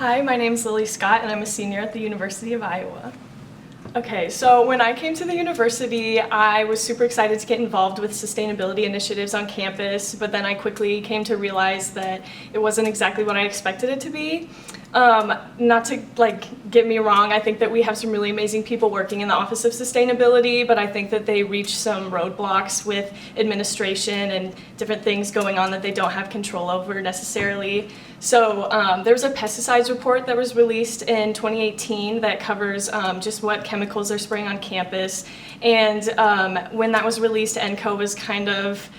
Hi, my name's Lily Scott and I'm a senior at the University of Iowa. Okay, so when I came to the university, I was super excited to get involved with sustainability initiatives on campus, but then I quickly came to realize that it wasn't exactly what I expected it to be. Not to get me wrong, I think that we have some really amazing people working in the Office of Sustainability, but I think that they reach some roadblocks with administration and different things going on that they don't have control over necessarily. So there was a pesticides report that was released in 2018 that covers just what chemicals they're spraying on campus. And when that was released, ENCO was kind of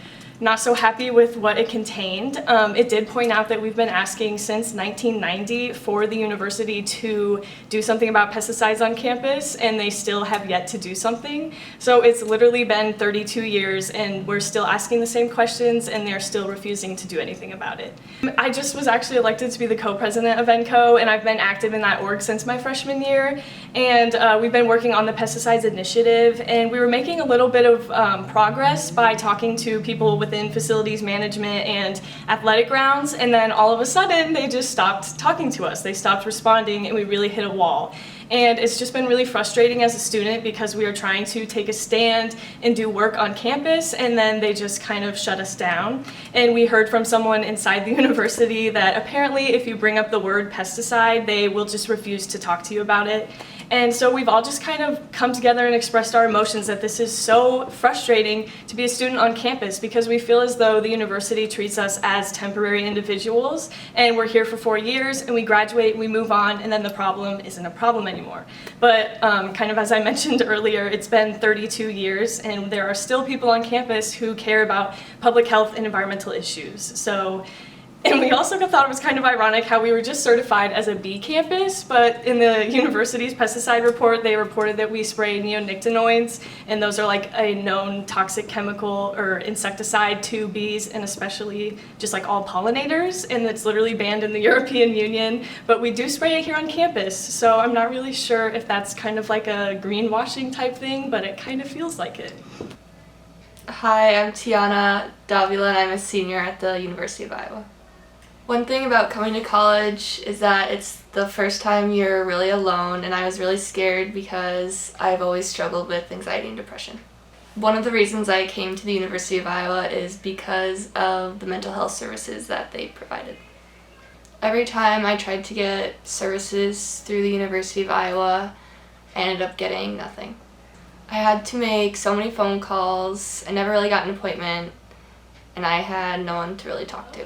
not so happy with what it contained. It did point out that we've been asking since 1990 for the university to do something about pesticides on campus, and they still have yet to do something. So it's literally been 32 years and we're still asking the same questions and they're still refusing to do anything about it. I just was actually elected to be the co-president of ENCO, and I've been active in that org since my freshman year. And we've been working on the pesticides initiative, and we were making a little bit of progress by talking to people within facilities management and athletic grounds, and then all of a sudden they just stopped talking to us. They stopped responding and we really hit a wall. And it's just been really frustrating as a student because we are trying to take a stand and do work on campus, and then they just kind of shut us down. And we heard from someone inside the university that apparently if you bring up the word pesticide, they will just refuse to talk to you about it. And so we've all just kind of come together and expressed our emotions that this is so frustrating to be a student on campus, because we feel as though the university treats us as temporary individuals, and we're here for 4 years and we graduate, we move on, and then the problem isn't a problem anymore. But kind of as I mentioned earlier, it's been 32 years and there are still people on campus who care about public health and environmental issues. And we also thought it was kind of ironic how we were just certified as a B campus, but in the university's pesticide report, they reported that we spray neonicotinoids, and those are like a known toxic chemical or insecticide to bees, and especially just like all pollinators, and it's literally banned in the European Union, but we do spray it here on campus. So I'm not really sure if that's kind of like a greenwashing type thing, but it kind of feels like it. Hi, I'm Tiana Davila and I'm a senior at the University of Iowa. One thing about coming to college is that it's the first time you're really alone, and I was really scared because I've always struggled with anxiety and depression. One of the reasons I came to the University of Iowa is because of the mental health services that they provided. Every time I tried to get services through the University of Iowa, I ended up getting nothing. I had to make so many phone calls, I never really got an appointment, and I had no one to really talk to.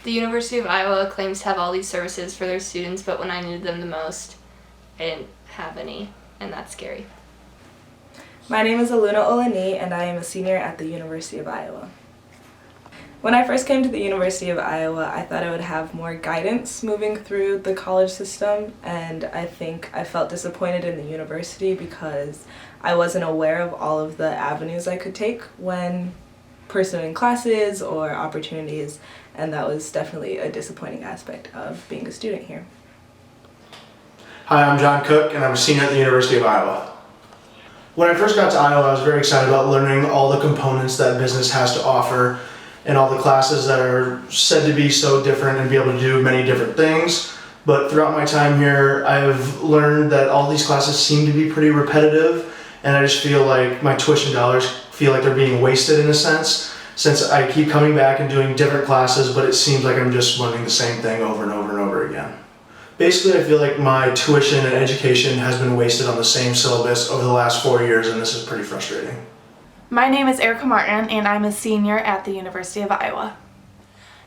The University of Iowa claims to have all these services for their students, but when I needed them the most, I didn't have any, and that's scary. My name is Aluna Olani, and I am a senior at the University of Iowa. When I first came to the University of Iowa, I thought I would have more guidance moving through the college system, and I think I felt disappointed in the university because I wasn't aware of all of the avenues I could take when pursuing classes or opportunities, and that was definitely a disappointing aspect of being a student here. Hi, I'm John Cook and I'm a senior at the University of Iowa. When I first got to Iowa, I was very excited about learning all the components that business has to offer and all the classes that are said to be so different and be able to do many different things. But throughout my time here, I've learned that all these classes seem to be pretty repetitive, and I just feel like my tuition dollars feel like they're being wasted in a sense, since I keep coming back and doing different classes, but it seems like I'm just learning the same thing over and over and over again. Basically, I feel like my tuition and education has been wasted on the same syllabus over the last 4 years, and this is pretty frustrating. My name is Erica Martin, and I'm a senior at the University of Iowa.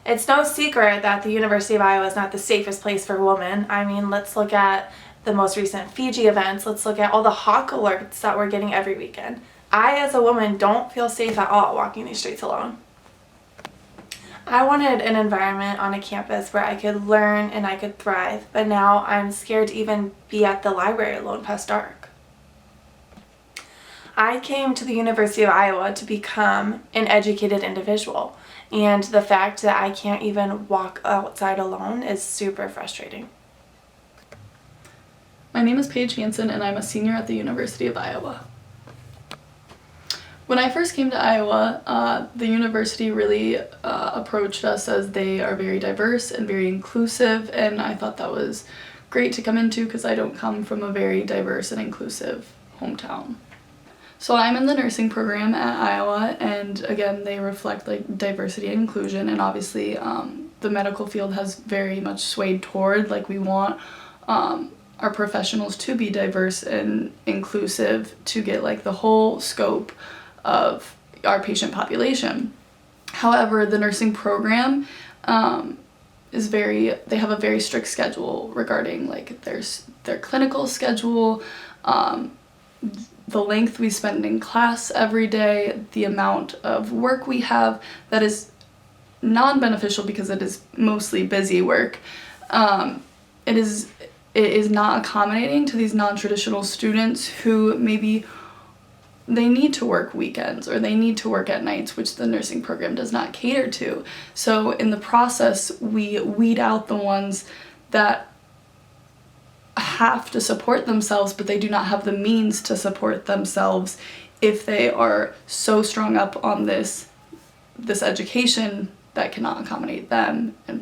It's no secret that the University of Iowa is not the safest place for women. I mean, let's look at the most recent Fiji events. Let's look at all the hawk alerts that we're getting every weekend. I, as a woman, don't feel safe at all walking these streets alone. I wanted an environment on a campus where I could learn and I could thrive, but now I'm scared to even be at the library alone past dark. I came to the University of Iowa to become an educated individual, and the fact that I can't even walk outside alone is super frustrating. My name is Paige Hansen and I'm a senior at the University of Iowa. When I first came to Iowa, the university really approached us as they are very diverse and very inclusive, and I thought that was great to come into because I don't come from a very diverse and inclusive hometown. So I'm in the nursing program at Iowa, and again, they reflect like diversity and inclusion, and obviously the medical field has very much swayed toward like we want our professionals to be diverse and inclusive to get like the whole scope of our patient population. However, the nursing program they have a very strict schedule regarding like their clinical schedule, the length we spend in class every day, the amount of work we have that is non-beneficial because it is mostly busy work. It is not accommodating to these non-traditional students who maybe they need to work weekends or they need to work at nights, which the nursing program does not cater to. So in the process, we weed out the ones that have to support themselves, but they do not have the means to support themselves if they are so strung up on this education that cannot accommodate them and